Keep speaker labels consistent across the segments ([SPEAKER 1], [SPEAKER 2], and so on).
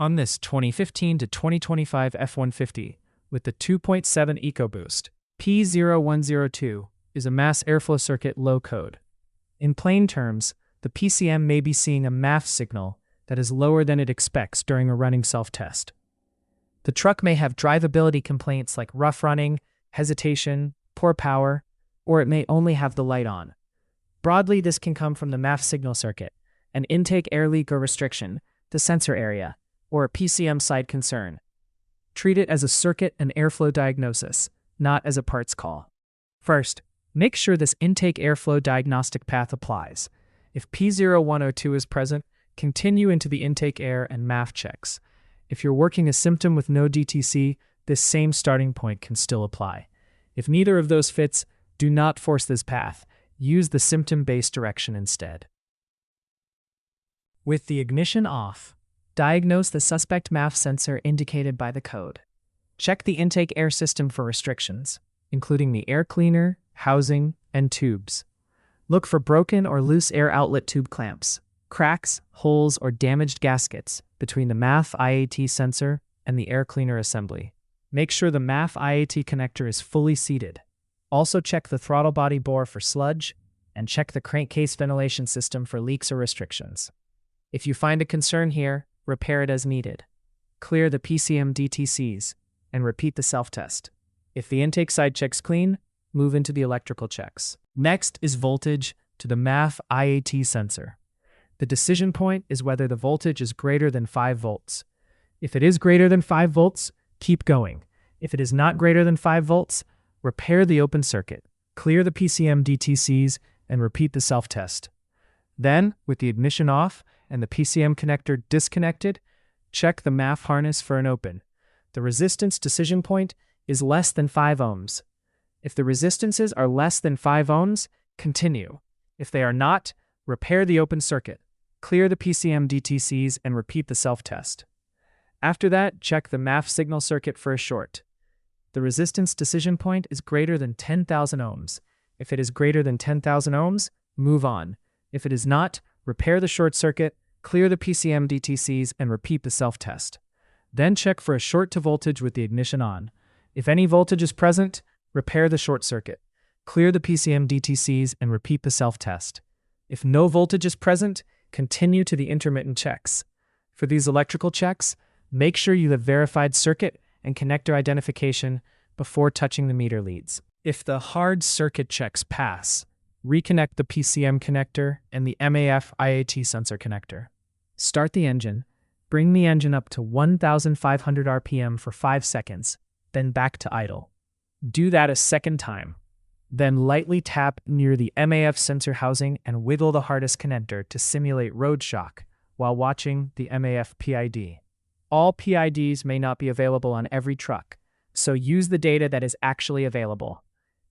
[SPEAKER 1] On this 2015 to 2025 F150 with the 2.7 EcoBoost, P0102 is a mass airflow circuit low code. In plain terms, the PCM may be seeing a MAF signal that is lower than it expects during a running self-test. The truck may have drivability complaints like rough running, hesitation, poor power, or it may only have the light on. Broadly, this can come from the MAF signal circuit, an intake air leak or restriction, the sensor area, or a PCM-side concern. Treat it as a circuit and airflow diagnosis, not as a parts call. First, make sure this intake airflow diagnostic path applies. If P0102 is present, continue into the intake air and MAF checks. If you're working a symptom with no DTC, this same starting point can still apply. If neither of those fits, do not force this path. Use the symptom-based direction instead. With the ignition off, diagnose the suspect MAF sensor indicated by the code. Check the intake air system for restrictions, including the air cleaner, housing, and tubes. Look for broken or loose air outlet tube clamps, cracks, holes, or damaged gaskets between the MAF IAT sensor and the air cleaner assembly. Make sure the MAF IAT connector is fully seated. Also check the throttle body bore for sludge, and check the crankcase ventilation system for leaks or restrictions. If you find a concern here, repair it as needed. Clear the PCM DTCs, and repeat the self-test. If the intake side checks clean, move into the electrical checks. Next is voltage to the MAF IAT sensor. The decision point is whether the voltage is greater than 5 volts. If it is greater than 5 volts, keep going. If it is not greater than 5 volts, repair the open circuit, clear the PCM DTCs, and repeat the self-test. Then, with the ignition off and the PCM connector disconnected, check the MAF harness for an open. The resistance decision point is less than 5 ohms. If the resistances are less than 5 ohms, continue. If they are not, repair the open circuit, clear the PCM DTCs, and repeat the self-test. After that, check the MAF signal circuit for a short. The resistance decision point is greater than 10,000 ohms. If it is greater than 10,000 ohms, move on. If it is not, repair the short circuit, clear the PCM DTCs, and repeat the self-test. Then check for a short to voltage with the ignition on. If any voltage is present, repair the short circuit, clear the PCM DTCs, and repeat the self-test. If no voltage is present, continue to the intermittent checks. For these electrical checks, make sure you have verified circuit and connector identification before touching the meter leads. If the hard circuit checks pass, reconnect the PCM connector and the MAF IAT sensor connector. Start the engine, bring the engine up to 1,500 RPM for 5 seconds, then back to idle. Do that a second time. Then lightly tap near the MAF sensor housing and wiggle the hardest connector to simulate road shock while watching the MAF PID. All PIDs may not be available on every truck, so use the data that is actually available.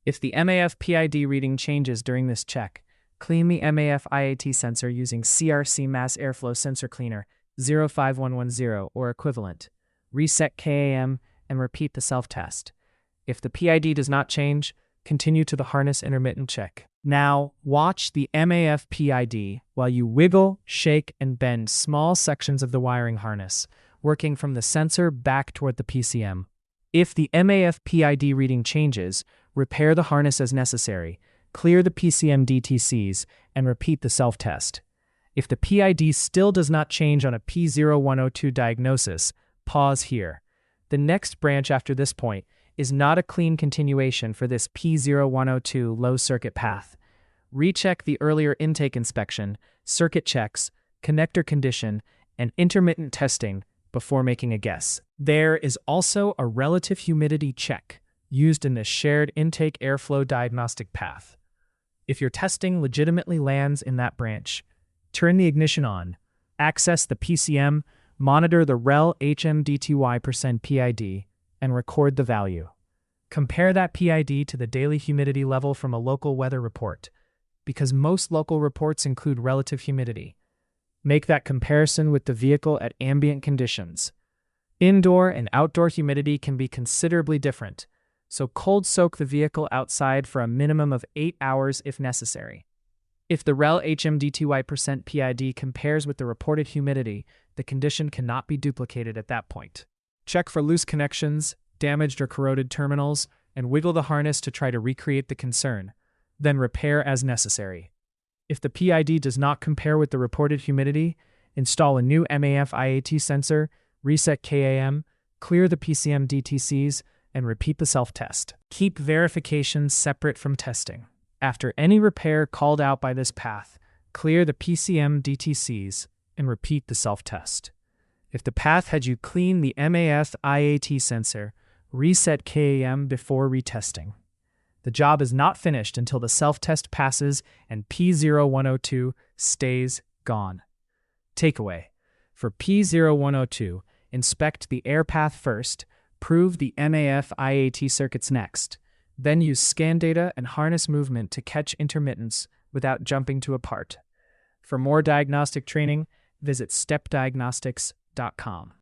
[SPEAKER 1] If the MAF PID reading changes during this check, clean the MAF IAT sensor using CRC Mass Airflow Sensor Cleaner 05110 or equivalent. Reset KAM and repeat the self-test. If the PID does not change, continue to the harness intermittent check. Now, watch the MAF PID while you wiggle, shake, and bend small sections of the wiring harness, working from the sensor back toward the PCM. If the MAF PID reading changes, repair the harness as necessary, clear the PCM DTCs, and repeat the self-test. If the PID still does not change on a P0102 diagnosis, pause here. The next branch after this point is not a clean continuation for this P0102 low circuit path. Recheck the earlier intake inspection, circuit checks, connector condition, and intermittent testing before making a guess. There is also a relative humidity check used in the shared intake airflow diagnostic path. If your testing legitimately lands in that branch, turn the ignition on, access the PCM, monitor the rel HMDTY% PID, and record the value. Compare that PID to the daily humidity level from a local weather report, because most local reports include relative humidity. Make that comparison with the vehicle at ambient conditions. Indoor and outdoor humidity can be considerably different, so cold soak the vehicle outside for a minimum of 8 hours if necessary. If the rel HMDTY% PID compares with the reported humidity, the condition cannot be duplicated at that point. Check for loose connections, damaged or corroded terminals, and wiggle the harness to try to recreate the concern. Then repair as necessary. If the PID does not compare with the reported humidity, install a new MAF IAT sensor, reset KAM, clear the PCM DTCs, and repeat the self-test. Keep verifications separate from testing. After any repair called out by this path, clear the PCM DTCs and repeat the self-test. If the path had you clean the MAF IAT sensor, reset KAM before retesting. The job is not finished until the self-test passes and P0102 stays gone. Takeaway: for P0102, inspect the air path first, prove the MAF IAT circuits next, then use scan data and harness movement to catch intermittents without jumping to a part. For more diagnostic training, visit stepdiagnostics.com.